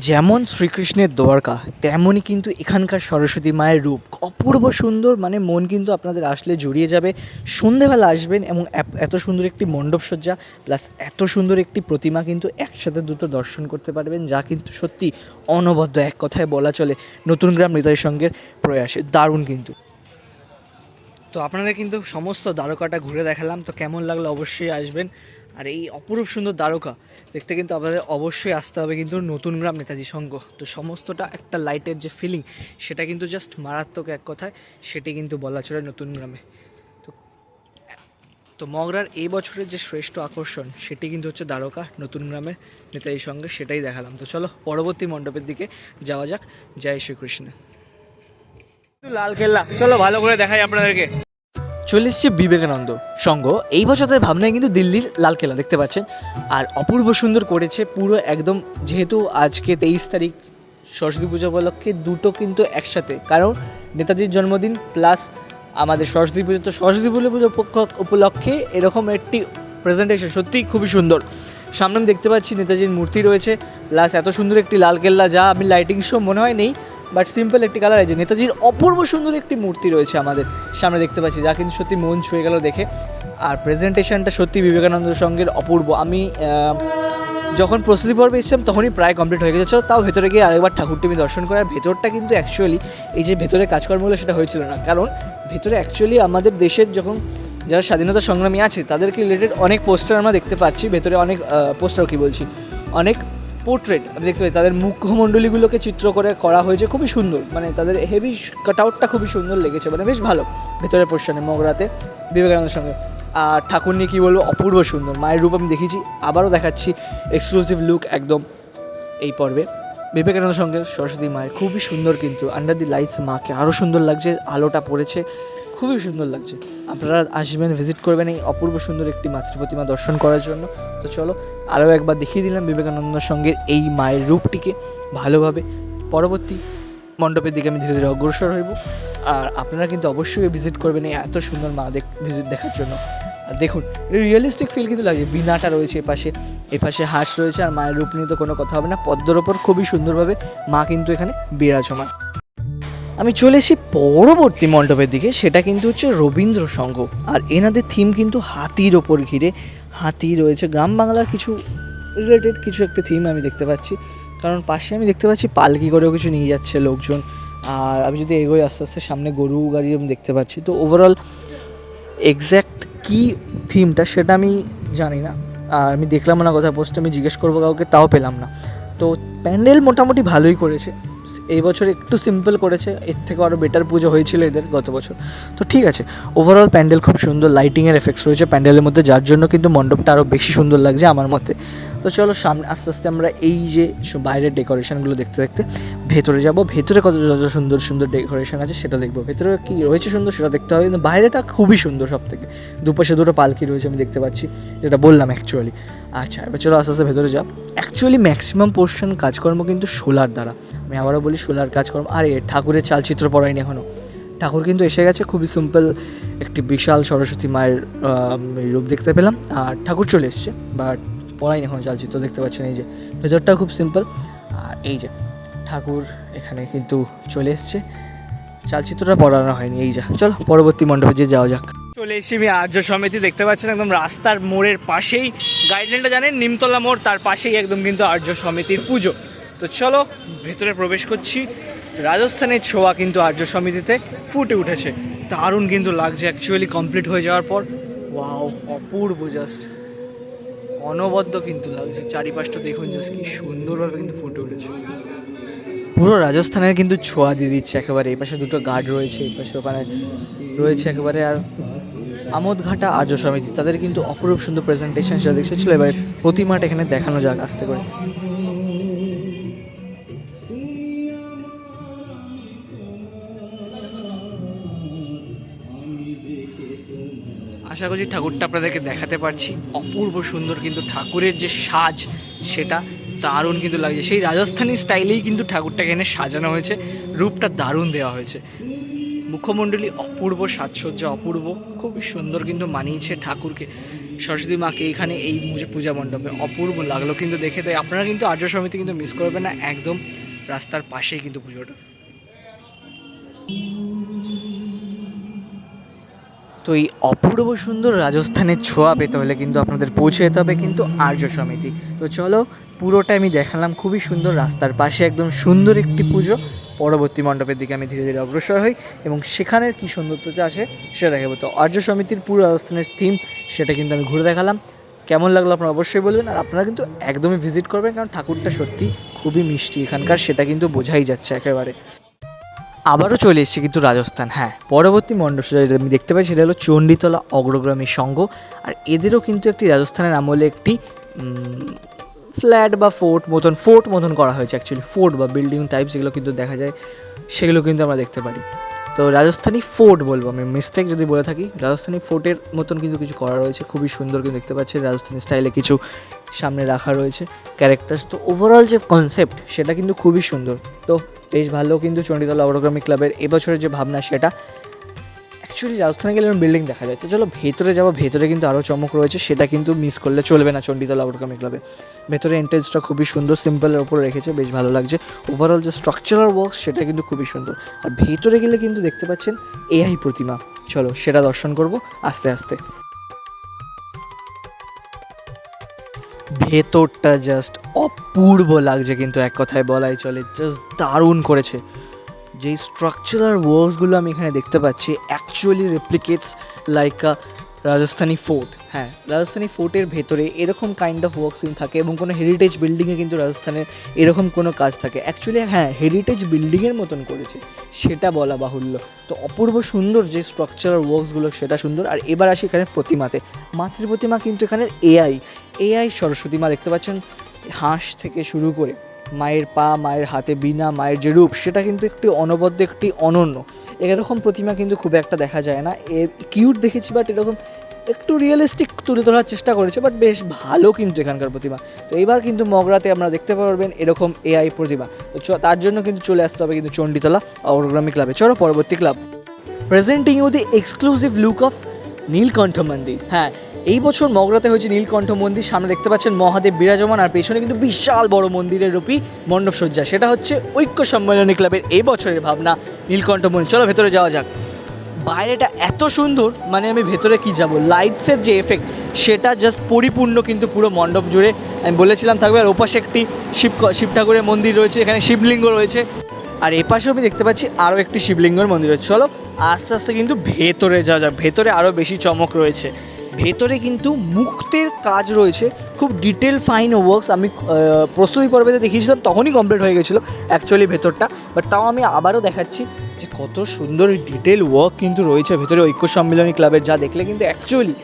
যেমন শ্রীকৃষ্ণের দ্বারকা তেমনই কিন্তু এখানকার সরস্বতী মায়ের রূপ অপূর্ব সুন্দর, মানে মন কিন্তু আপনাদের আসলে জড়িয়ে যাবে। সন্ধেবেলা আসবেন এবং এত সুন্দর একটি মণ্ডপসজ্জা প্লাস এত সুন্দর একটি প্রতিমা কিন্তু একসাথে দুটো দর্শন করতে পারবেন, যা কিন্তু সত্যি অনবদ্য, এক কথায় বলা চলে নতুন গ্রাম নিতাই সঙ্গের প্রয়াসে দারুণ কিন্তু। তো আপনাদের কিন্তু সমস্ত দ্বারকাটা ঘুরে দেখালাম, তো কেমন লাগলো অবশ্যই আসবেন। আর এই অপরূপ সুন্দর দ্বারকা দেখতে কিন্তু আপনাদের অবশ্যই আসতে হবে কিন্তু নতুন গ্রাম নেতাজি সংঘ। তো সমস্তটা একটা লাইটের যে ফিলিং সেটা কিন্তু জাস্ট মারাত্মক, এক কথায় সেটি কিন্তু বলা চলে নতুন গ্রামে। তো তো মগরার এই বছরের যে শ্রেষ্ঠ আকর্ষণ সেটি কিন্তু হচ্ছে দ্বারকা নতুন গ্রামের নেতাজি সঙ্গে, সেটাই দেখালাম। তো চলো পরবর্তী মণ্ডপের দিকে যাওয়া যাক। জয় শ্রীকৃষ্ণ। লালকেল্লা চলো ভালো করে দেখাই আপনাদেরকে। চলে এসছে বিবেকানন্দ সংঘ। এই বছর তাদের ভাবনায় কিন্তু দিল্লির লালকেল্লা দেখতে পাচ্ছেন, আর অপূর্ব সুন্দর করেছে পুরো একদম। যেহেতু আজকে 23 তারিখ সরস্বতী পুজো উপলক্ষে দুটো কিন্তু একসাথে, কারণ নেতাজির জন্মদিন প্লাস আমাদের সরস্বতী পুজো। তো সরস্বতী পুজো উপলক্ষে এরকম একটি প্রেজেন্টেশন সত্যিই খুবই সুন্দর। সামনে আমি দেখতে পাচ্ছি নেতাজির মূর্তি রয়েছে, প্লাস এত সুন্দর একটি লালকেল্লা, যা আমি লাইটিং শো মনে হয় নেই, বাট সিম্পল একটি কালার আছে। নেতাজির অপূর্ব সুন্দর একটি মূর্তি রয়েছে আমাদের সামনে দেখতে পাচ্ছি, যা কিন্তু সত্যি মন ছুঁয়ে গেল দেখে। আর প্রেজেন্টেশনটা সত্যি বিবেকানন্দ সঙ্গের অপূর্ব। আমি যখন প্রস্তুতি পর্বে এসেছিলাম তখনই প্রায় কমপ্লিট হয়ে গেছে। তাও ভেতরে গিয়ে আরেকবার ঠাকুরটি আমি দর্শন করার, ভেতরটা কিন্তু অ্যাকচুয়ালি এই যে ভেতরে কাজকর্মগুলো সেটা হয়েছিল না, কারণ ভেতরে অ্যাকচুয়ালি আমাদের দেশের যখন যারা স্বাধীনতা সংগ্রামী আছে তাদেরকে রিলেটেড অনেক পোস্টার আমরা দেখতে পাচ্ছি ভেতরে, অনেক পোস্টার কী বলছি অনেক পোর্ট্রেট আমি দেখতে পাচ্ছি। তাদের মুখমণ্ডলীগুলোকে চিত্র করে করা হয়েছে খুবই সুন্দর, মানে তাদের হেভি কাট আউটটা খুবই সুন্দর লেগেছে, মানে বেশ ভালো ভেতরের পোর্শনে মগরাতে বিবেকানন্দের সঙ্গে। আর ঠাকুর নিয়ে কী বলবো, অপূর্ব সুন্দর মায়ের রূপ আমি দেখেছি, আবারও দেখাচ্ছি এক্সক্লুসিভ লুক একদম এই পর্বে বিবেকানন্দের সঙ্গে সরস্বতী মায়ের। খুবই সুন্দর কিন্তু আন্ডার দি লাইটস মাকে আরও সুন্দর লাগছে, আলোটা পড়েছে, খুবই সুন্দর লাগছে। আপনারা আসবেন, ভিজিট করবেন এই অপূর্ব সুন্দর একটি মাতৃ প্রতিমা দর্শন করার জন্য। তো চলো আরও একবার দেখিয়ে দিলাম বিবেকানন্দের সঙ্গে এই মায়ের রূপটিকে ভালোভাবে। পরবর্তী মণ্ডপের দিকে আমি ধীরে ধীরে অগ্রসর হইব, আর আপনারা কিন্তু অবশ্যই ভিজিট করবেন এই এত সুন্দর মা ভিজিট দেখার জন্য। আর দেখুন রিয়েলিস্টিক ফিল কিন্তু লাগে, বিনাটা রয়েছে এপাশে হাঁস রয়েছে, আর মায়ের রূপ নিয়ে তো কোনো কথা হবে না। পদ্মর ওপর খুবই সুন্দরভাবে মা কিন্তু এখানে বিরাজমান। আমি চলে এসেছি পরবর্তী মণ্ডপের দিকে, সেটা কিন্তু হচ্ছে রবীন্দ্র সংঘ। আর এনাদের থিম কিন্তু হাতির ওপর ঘিরে, হাতি রয়েছে, গ্রাম বাংলার কিছু রিলেটেড কিছু একটা থিম আমি দেখতে পাচ্ছি, কারণ পাশে আমি দেখতে পাচ্ছি পালকি করেও কিছু নিয়ে যাচ্ছে লোকজন। আর আমি যদি এগোই আস্তে আস্তে সামনে গরু গাড়ি আমি দেখতে পাচ্ছি। তো ওভারঅল এক্স্যাক্ট কী থিমটা সেটা আমি জানি না, আর আমি দেখলাম না কোথায় পোস্ট, আমি জিজ্ঞেস করবো কাউকে, তাও পেলাম না। তো প্যান্ডেল মোটামুটি ভালোই করেছে, এই বছর একটু সিম্পল করেছে, এর থেকে আরও বেটার পুজো হয়েছিল এদের গত বছর। তো ঠিক আছে, ওভারঅল প্যান্ডেল খুব সুন্দর, লাইটিংয়ের এফেক্টস রয়েছে প্যান্ডেলের মধ্যে, যার জন্য কিন্তু মণ্ডপটা আরও বেশি সুন্দর লাগছে আমার মতে। তো চলো সামনে আস্তে আস্তে আমরা এই যে বাইরের ডেকোরেশনগুলো দেখতে দেখতে ভেতরে যাব। ভেতরে কত যত সুন্দর সুন্দর ডেকোরেশন আছে সেটা দেখবো, ভেতরে কী রয়েছে সুন্দর সেটা দেখতে হবে। কিন্তু বাইরেটা খুবই সুন্দর সব থেকে, দুপাশে দুটো পালকি রয়েছে আমি দেখতে পাচ্ছি, যেটা বললাম অ্যাকচুয়ালি। আচ্ছা এবার চলো আস্তে আস্তে ভেতরে যাও। অ্যাকচুয়ালি ম্যাক্সিমাম পোর্শন কাজকর্ম কিন্তু সোলার দ্বারা, আমি আবারও বলি সোলার কাজকর্ম। আর ঠাকুরের চালচিত্র পড়ায়নি এখনও, ঠাকুর কিন্তু এসে গেছে, খুবই সিম্পল একটি বিশাল সরস্বতী মায়ের রূপ দেখতে পেলাম, আর ঠাকুর চলে এসছে, বাট পড়ায়নি এখনও চালচিত্র দেখতে পাচ্ছেন। এই যে ভেতরটাও খুব সিম্পল, আর এই যে ঠাকুর এখানে কিন্তু চলে এসছে, চালচিত্রটা পড়ানো হয়নি। এই যা চলো পরবর্তী মণ্ডপে যে যাওয়া যাক। চলে এসেছি আমি আর্য সমিতি, দেখতে পাচ্ছেন একদম রাস্তার মোড়ের পাশেই, গাইডলাইনটা জানেন নিমতলা মোড়, তার পাশেই একদম কিন্তু আর্য সমিতির পুজো। তো চলো ভেতরে প্রবেশ করছি। রাজস্থানের ছোঁয়া কিন্তু আর্য সমিতিতে ফুটে উঠেছে, দারুণ কিন্তু লাগছে অ্যাকচুয়ালি কমপ্লিট হয়ে যাওয়ার পর। ওয়াও অপূর্ব, জাস্ট অনবদ্য কিন্তু লাগছে, চারিপাশটা দেখুন জাস্ট কি সুন্দরভাবে কিন্তু ফুটে উঠেছে। পুরো রাজস্থানের কিন্তু ছোঁয়া দিয়ে দিচ্ছে একেবারে। এই পাশে দুটো গার্ড রয়েছে, এই পাশে ওখানে রয়েছে একেবারে। আর আমোদঘাটা আর্য সমিতি, তাদের কিন্তু অপরূপ সুন্দর প্রেজেন্টেশন সেটা দেখছে। ছিল এবার প্রতিমাটা এখানে দেখানো যাক আস্তে করে। আশা করছি ঠাকুরটা আপনাদেরকে দেখাতে পারছি, অপূর্ব সুন্দর কিন্তু ঠাকুরের যে সাজ সেটা দারুণ কিন্তু লাগছে। সেই রাজস্থানী স্টাইলেই কিন্তু ঠাকুরটাকে এনে সাজানো হয়েছে, রূপটা দারুণ দেওয়া হয়েছে। মুখমণ্ডলী অপূর্ব, সাজসজ্জা অপূর্ব, খুবই সুন্দর কিন্তু মানিয়েছে ঠাকুরকে। সরস্বতী মাকে এইখানে এই পূজা মণ্ডপে অপূর্ব লাগলো কিন্তু দেখে। তাই আপনারা কিন্তু আর্য সমিতি কিন্তু মিস করবেন না, একদম রাস্তার পাশেই কিন্তু পুজোটা। তো এই অপূর্ব সুন্দর রাজস্থানের ছোঁয়া পেতে হলে কিন্তু আপনাদের পৌঁছে যেতে হবে কিন্তু আর্য সমিতি। তো চলো, পুরোটা আমি দেখালাম, খুবই সুন্দর রাস্তার পাশে একদম সুন্দর একটি পুজো। পরবর্তী মণ্ডপের দিকে আমি ধীরে ধীরে অগ্রসর হই এবং সেখানের কী সৌন্দর্যতা আছে সেটা দেখাবো। তো আর্য সমিতির পুরো রাজস্থানের থিম সেটা কিন্তু আমি ঘুরে দেখালাম। কেমন লাগলো আপনারা অবশ্যই বলবেন, আর আপনারা কিন্তু একদমই ভিজিট করবেন, কারণ ঠাকুরটা সত্যি খুবই মিষ্টি এখানকার, সেটা কিন্তু বোঝাই যাচ্ছে একেবারে। আবারও চলে এসেছি কিন্তু রাজস্থান। হ্যাঁ, পরবর্তী মণ্ডপ যেটা আমি দেখতে পাই সেটা হলো চণ্ডীতলা অগ্রগামী সংঘ। আর এদেরও কিন্তু একটি রাজস্থানের আমলে একটি ফ্ল্যাট বা ফোর্ট মতন করা হয়েছে। অ্যাকচুয়ালি ফোর্ট বা বিল্ডিং টাইপ যেগুলো কিন্তু দেখা যায়, সেগুলো কিন্তু আমরা দেখতে পারি। তো রাজস্থানী ফোর্ট বলবো আমি, মিস্টেক যদি বলে থাকি, রাজস্থানী ফোর্টের মতন কিন্তু কিছু করা রয়েছে, খুবই সুন্দর কিন্তু দেখতে পাচ্ছি। রাজস্থানী স্টাইলে কিছু সামনে রাখা রয়েছে ক্যারেক্টার্স। তো ওভারঅল যে কনসেপ্ট সেটা কিন্তু খুবই সুন্দর। তো বেশ ভালো কিন্তু চণ্ডীতলা অগ্রগামী ক্লাবের এবছরের যে ভাবনা, সেটা অ্যাকচুয়ালি রাজস্থানে গেলে বিল্ডিং দেখা যায়। তো চলো ভেতরে যাবো, ভেতরে কিন্তু আরও চমক রয়েছে, সেটা কিন্তু মিস করলে চলবে না চণ্ডীতলা অগ্রগামী ক্লাবে। ভেতরে এন্ট্রেন্সটা খুবই সুন্দর, সিম্পলের ওপরে রেখেছে, বেশ ভালো লাগছে। ওভারঅল যে স্ট্রাকচারাল ওয়ার্ক সেটা কিন্তু খুবই সুন্দর। আর ভেতরে গেলে কিন্তু দেখতে পাচ্ছেন এআই প্রতিমা, চলো সেটা দর্শন করব আস্তে আস্তে। ভেতরটা জাস্ট অপূর্ব লাগছে কিন্তু এক কথায় বলাই চলে, জাস্ট দারুণ করেছে। যেই স্ট্রাকচারাল ওয়ার্কসগুলো আমি এখানে দেখতে পাচ্ছি actually replicates like a Rajasthani fort. হ্যাঁ, রাজস্থানী ফোর্টের ভেতরে এরকম কাইন্ড অফ ওয়ার্কস থাকে, এবং কোনো হেরিটেজ বিল্ডিংয়ে কিন্তু রাজস্থানের এরকম কোনো কাজ থাকে। অ্যাকচুয়ালি হ্যাঁ, হেরিটেজ বিল্ডিংয়ের মতন করেছে, সেটা বলা বাহুল্য। তো অপূর্ব সুন্দর যে স্ট্রাকচারাল ওয়ার্কসগুলো সেটা সুন্দর। আর এবার আসি এখানে প্রতিমাতে, মাতৃ প্রতিমা কিন্তু এখানের এআই সরস্বতী মা দেখতে পাচ্ছেন, হাঁস থেকে শুরু করে মায়ের পা, মায়ের হাতে বীণা, মায়ের যে রূপ সেটা কিন্তু একটি অনবদ্য, একটি অনন্য। এরকম প্রতিমা কিন্তু খুব একটা দেখা যায় না। কিউট দেখেছি, বাট এরকম একটু রিয়েলিস্টিক তুলে ধরার চেষ্টা করেছে, বাট বেশ ভালো কিন্তু এখানকার প্রতিমা। তো এবার কিন্তু মগরাতে আমরা দেখতে পারবেন এরকম এআই প্রতিমা। তো তার জন্য কিন্তু চলে আসতে হবে কিন্তু চণ্ডীতলা অগ্রগামী ক্লাবে। চলো পরবর্তী club, presenting you the exclusive look of Neelkanth Mandir. হ্যাঁ, এই বছর মগরাতে হয়েছে নীলকণ্ঠ মন্দির। সামনে দেখতে পাচ্ছেন মহাদেব বিরাজমান, আর পেছনে কিন্তু বিশাল বড় মন্দিরের রূপী মণ্ডপসজ্জা। সেটা হচ্ছে ঐক্য সম্মেলনী ক্লাবের এই বছরের ভাবনা নীলকণ্ঠ মন্দির। চলো ভেতরে যাওয়া যাক। বাইরেটা এত সুন্দর, মানে আমি ভেতরে কি যাব, লাইটসের যে এফেক্ট সেটা জাস্ট পরিপূর্ণ কিন্তু পুরো মণ্ডপ জুড়ে। আমি বলেছিলাম থাকবে। আর ওপাশে একটি শিব ঠাকুরের মন্দির রয়েছে, এখানে শিবলিঙ্গ রয়েছে। আর এপাশেও আমি দেখতে পাচ্ছি আরও একটি শিবলিঙ্গের মন্দির রয়েছে। চলো আস্তে আস্তে কিন্তু ভেতরে যাওয়া যাক। ভেতরে আরও বেশি চমক রয়েছে। ভেতরে কিন্তু মুক্তের কাজ রয়েছে, খুব ডিটেল ফাইন ওয়ার্কস। আমি প্রস্তুতি পর্বেতে দেখিয়েছিলাম, তখনই কমপ্লিট হয়ে গেছিলো অ্যাকচুয়ালি ভেতরটা, বাট তাও আমি আবারও দেখাচ্ছি যে কত সুন্দর ডিটেল ওয়ার্ক কিন্তু রয়েছে ভেতরে ঐক্য সম্মেলনী ক্লাবের, যা দেখলে কিন্তু অ্যাকচুয়ালি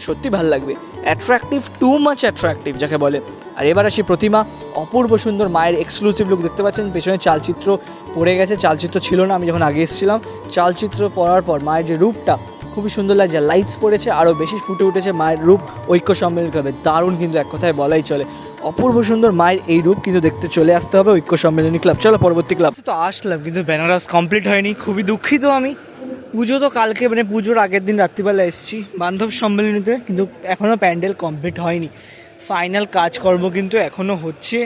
সত্যি ভালো লাগবে। অ্যাট্রাকটিভ, টু মাচ অ্যাট্রাকটিভ যাকে বলে। আর এবার আসি প্রতিমা, অপূর্ব সুন্দর মায়ের এক্সক্লুসিভ লুক দেখতে পাচ্ছেন। পেছনে চালচিত্র পড়ে গেছে, চালচিত্র ছিল না আমি যখন আগে এসেছিলাম। চালচিত্র পড়ার পর মায়ের যে রূপটা খুবই সুন্দর লাগছে, লাইটস পড়েছে, আরও বেশি ফুটে উঠেছে মায়ের রূপ ঐক্য সম্মেলন ক্লাবে। দারুণ কিন্তু এক কথায় বলাই চলে, অপূর্ব সুন্দর মায়ের এই রূপ কিন্তু দেখতে চলে আসতে হবে ঐক্য সম্মেলনী ক্লাব। চলো পরবর্তী ক্লাব। তো আসলাম কিন্তু বেনারস কমপ্লিট হয়নি, খুবই দুঃখিত আমি। পুজো তো কালকে, মানে পুজোর আগের দিন রাত্রিবেলা এসেছি বান্ধব সম্মেলনীতে, কিন্তু এখনও প্যান্ডেল কমপ্লিট হয়নি। ফাইনাল কাজকর্ম কিন্তু এখনও হচ্ছে,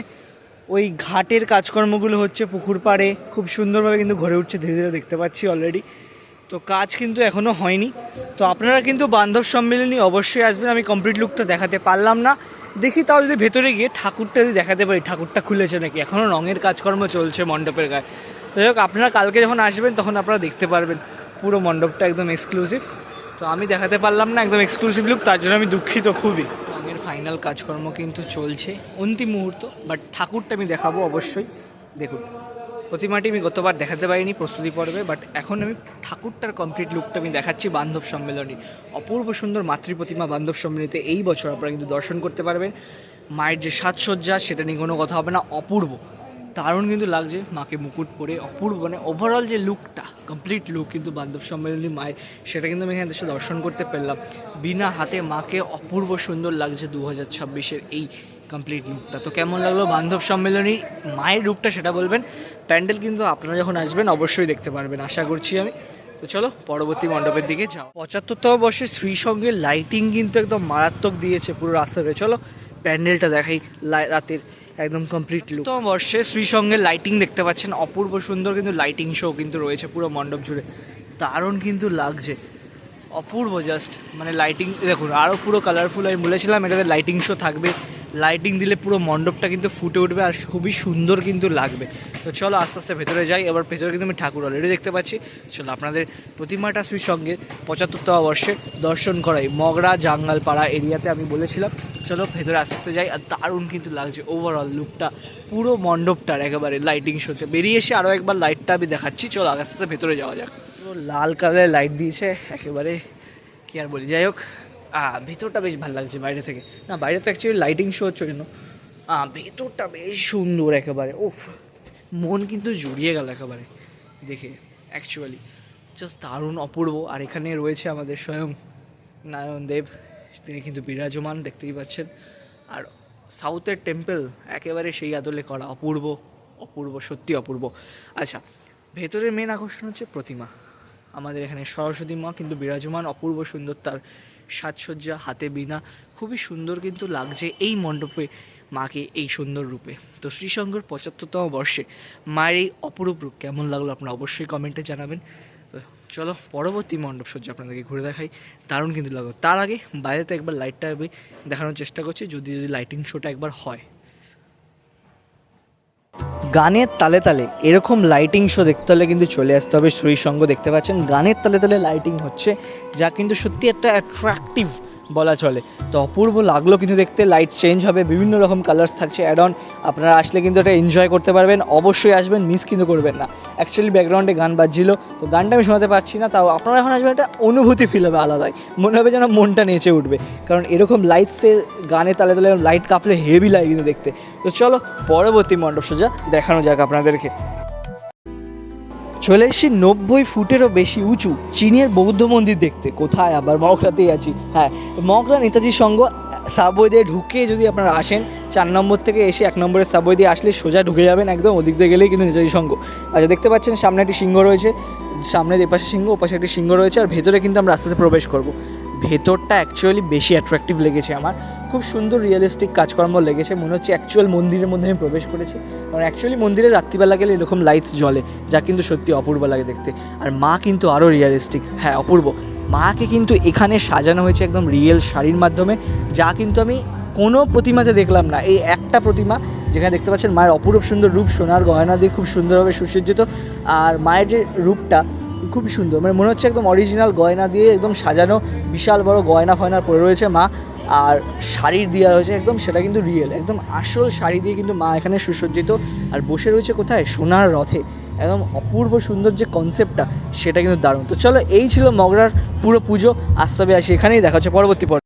ওই ঘাটের কাজকর্মগুলো হচ্ছে পুকুর পাড়ে, খুব সুন্দরভাবে কিন্তু ঘরে উঠছে ধীরে ধীরে, দেখতে পাচ্ছি অলরেডি। তো কাজ কিন্তু এখনও হয়নি। তো আপনারা কিন্তু বান্ধব সম্মেলনী অবশ্যই আসবেন। আমি কমপ্লিট লুকটা দেখাতে পারলাম না, দেখি তাও যদি ভেতরে গিয়ে ঠাকুরটা যদি দেখাতে পারি, ঠাকুরটা খুলেছে নাকি। এখনও রঙের কাজকর্ম চলছে মণ্ডপের গায়ে। তো যাই হোক, আপনারা কালকে যখন আসবেন তখন আপনারা দেখতে পারবেন পুরো মণ্ডপটা একদম এক্সক্লুসিভ। তো আমি দেখাতে পারলাম না একদম এক্সক্লুসিভ লুক, তার জন্য আমি দুঃখিত খুবই। রঙের ফাইনাল কাজকর্ম কিন্তু চলছে, অন্তিম মুহূর্ত, বাট ঠাকুরটা আমি দেখাবো অবশ্যই। দেখুন, প্রতিমাটি আমি গতবার দেখাতে পারিনি প্রস্তুতি পর্বে, বাট এখন আমি ঠাকুরটার কমপ্লিট লুকটা আমি দেখাচ্ছি বান্ধব সম্মেলনী। অপূর্ব সুন্দর মাতৃ প্রতিমা বান্ধব সম্মেলনীতে এই বছর আপনারা কিন্তু দর্শন করতে পারবেন। মায়ের যে সাজসজ্জা সেটা নিয়ে কোনো কথা হবে না, অপূর্ব দারুণ কিন্তু লাগছে মাকে মুকুট পরে, অপূর্ব, মানে ওভারঅল যে লুকটা, কমপ্লিট লুক কিন্তু বান্ধব সম্মেলনী মায়ের, সেটা কিন্তু আমি এখানে দেশে দর্শন করতে পারলাম। বিনা হাতে মাকে অপূর্ব সুন্দর লাগছে 2026-এর এই কমপ্লিট লুকটা। তো কেমন লাগলো বান্ধব সম্মেলনী মায়ের রূপটা সেটা বলবেন। প্যান্ডেল কিন্তু আপনারা যখন আসবেন অবশ্যই দেখতে পারবেন, আশা করছি আমি। তো চলো পরবর্তী মণ্ডপের দিকে যাও। 75তম বর্ষে শ্রীসঙ্গের লাইটিং কিন্তু একদম মারাত্মক দিয়েছে পুরো রাস্তা ধরে। চলো প্যান্ডেলটা দেখাই রাতের একদম কমপ্লিট লুক। তম বর্ষে শ্রীসঙ্গের লাইটিং দেখতে পাচ্ছেন, অপূর্ব সুন্দর কিন্তু লাইটিং শো কিন্তু রয়েছে পুরো মণ্ডপ জুড়ে, দারুণ কিন্তু লাগছে, অপূর্ব জাস্ট মানে লাইটিং দেখুন আরও পুরো কালারফুল। আমি বলেছিলাম এটাতে লাইটিং শো থাকবে, লাইটিং দিলে পুরো মণ্ডপটা কিন্তু ফুটে উঠবে আর খুবই সুন্দর কিন্তু লাগবে। তো চলো আস্তে আস্তে ভেতরে যাই। এবার ভেতরে কিন্তু আমি ঠাকুর অলরেডি দেখতে পাচ্ছি। চলো আপনাদের প্রতিমাটা শ্রীসঙ্গের 75তম বর্ষে দর্শন করাই মগরা জাঙ্গালপাড়া এরিয়াতে আমি বলেছিলাম। চলো ভেতরে আস্তে আস্তে যাই। আর দারুণ কিন্তু লাগছে ওভারঅল লুকটা পুরো মণ্ডপটার একেবারে লাইটিং শোতে। বেরিয়ে এসে আরও একবার লাইটটা আমি দেখাচ্ছি, চলো আস্তে আস্তে ভেতরে যাওয়া যাক। পুরো লাল কালারের লাইট দিয়েছে একেবারে, কি আর বলি। যাই হোক ভেতরটা বেশ ভালো লাগছে বাইরে থেকে, না বাইরে তো অ্যাকচুয়ালি লাইটিং শো হচ্ছে জন্য ভেতরটা বেশ সুন্দর একেবারে। ওফ, মন কিন্তু জুড়িয়ে গেল একেবারে দেখে, অ্যাকচুয়ালি জাস্ট দারুণ অপূর্ব। আর এখানে রয়েছে আমাদের স্বয়ং নারায়ণ দেব, তিনি কিন্তু বিরাজমান দেখতেই পাচ্ছেন। আর সাউথের টেম্পল একেবারে সেই আদলে করা, অপূর্ব অপূর্ব, সত্যি অপূর্ব। আচ্ছা, ভেতরের মেন আকর্ষণ হচ্ছে প্রতিমা। আমাদের এখানে সরস্বতী মা কিন্তু বিরাজমান, অপূর্ব সুন্দর তার সাজসজ্জা, হাতে বীণা, খুবই সুন্দর কিন্তু লাগছে এই মণ্ডপে মাকে এই সুন্দর রূপে। তো শ্রীসঙ্গের 75তম বর্ষে মায়ের এই অপরূপ রূপ কেমন লাগলো আপনারা অবশ্যই কমেন্টে জানাবেন। তো চলো পরবর্তী মণ্ডপ সজ্জা আপনাদেরকে ঘুরে দেখাই, দারুণ কিন্তু লাগলো। তার আগে বাইরেতে একবার লাইটটা আমি দেখানোর চেষ্টা করছি, যদি লাইটিং শোটা একবার হয়। গানের তালে তালে এরকম লাইটিং শো দেখতে হলে কিন্তু চলে আসতে হবে শ্রীসঙ্গ। দেখতে পাচ্ছেন গানের তালে তালে লাইটিং হচ্ছে, যা কিন্তু সত্যি একটা অ্যাট্রাকটিভ বলা চলে। তো অপূর্ব লাগলো কিন্তু দেখতে, লাইট চেঞ্জ হবে, বিভিন্ন রকম কালার্স থাকছে অ্যাড অন। আপনারা আসলে কিন্তু এটা এনজয় করতে পারবেন, অবশ্যই আসবেন, মিস কিন্তু করবেন না। অ্যাকচুয়ালি ব্যাকগ্রাউন্ডে গান বাজছিল, তো গানটা আমি শোনাতে পারছি না, তাও আপনারা এখন আসবেন, একটা অনুভূতি ফিল হবে আলাদাই, মনে হবে যেন মনটা নেচে উঠবে, কারণ এরকম লাইটসের গানে তালে তালে লাইট কাঁপলে হেভি লাগে কিন্তু দেখতে। তো চলো পরবর্তী মণ্ডপ সোজা দেখানো যাক আপনাদেরকে। চলে এসেছি 90 ফুটেরও বেশি উঁচু চীনের বৌদ্ধ মন্দির দেখতে। কোথায়? আবার মগরাতেই আছি। হ্যাঁ, মগরা নেতাজি সংঘ সাবওয়ে দিয়ে ঢুকে যদি আপনারা আসেন 4 নম্বর থেকে এসে 1 নম্বরের সাবওয়ে দিয়ে আসলে সোজা ঢুকে যাবেন একদম, ওদিক দিয়ে গেলেই কিন্তু নেতাজি সংঘ। আচ্ছা, দেখতে পাচ্ছেন সামনে একটি সিংহ রয়েছে, সামনে এপাশে সিংহ, ওপাশে একটি সিংহ রয়েছে, আর ভেতরে কিন্তু আমরা আস্তে আস্তে প্রবেশ করবো। ভেতরটা অ্যাকচুয়ালি বেশি অ্যাট্রাকটিভ লেগেছে আমার, খুব সুন্দর রিয়েলিস্টিক কাজকর্ম লেগেছে, মনে হচ্ছে অ্যাকচুয়াল মন্দিরের মধ্যে আমি প্রবেশ করেছি। কারণ অ্যাকচুয়ালি মন্দিরে রাত্রিবেলা গেলে এরকম লাইটস জ্বলে, যা কিন্তু সত্যি অপূর্ব লাগে দেখতে। আর মা কিন্তু আরও রিয়েলিস্টিক, হ্যাঁ অপূর্ব। মাকে কিন্তু এখানে সাজানো হয়েছে একদম রিয়েল শাড়ির মাধ্যমে, যা কিন্তু আমি কোনো প্রতিমাতে দেখলাম না। এই একটা প্রতিমা যেখানে দেখতে পাচ্ছেন মায়ের অপূর্ব সুন্দর রূপ, সোনার গয়না দিয়ে খুব সুন্দরভাবে সুসজ্জিত। আর মায়ের যে রূপটা খুব সুন্দর, মানে মনে হচ্ছে একদম অরিজিনাল গয়না দিয়ে একদম সাজানো, বিশাল বড় গয়না ফয়না পরে রয়েছে মা। আর শাড়ির দেওয়া হয়েছে একদম, সেটা কিন্তু রিয়েল একদম আসল শাড়ি দিয়ে কিন্তু মা এখানে সুসজ্জিত। আর বসে রয়েছে কোথায়? সোনার রথে। একদম অপূর্ব সুন্দর যে কনসেপ্টটা, সেটা কিন্তু দারুণ। তো চলো, এই ছিল মগরার পুরো পুজো। আসতে হবে আসি, এখানেই দেখা হচ্ছে পরবর্তী পর্বে।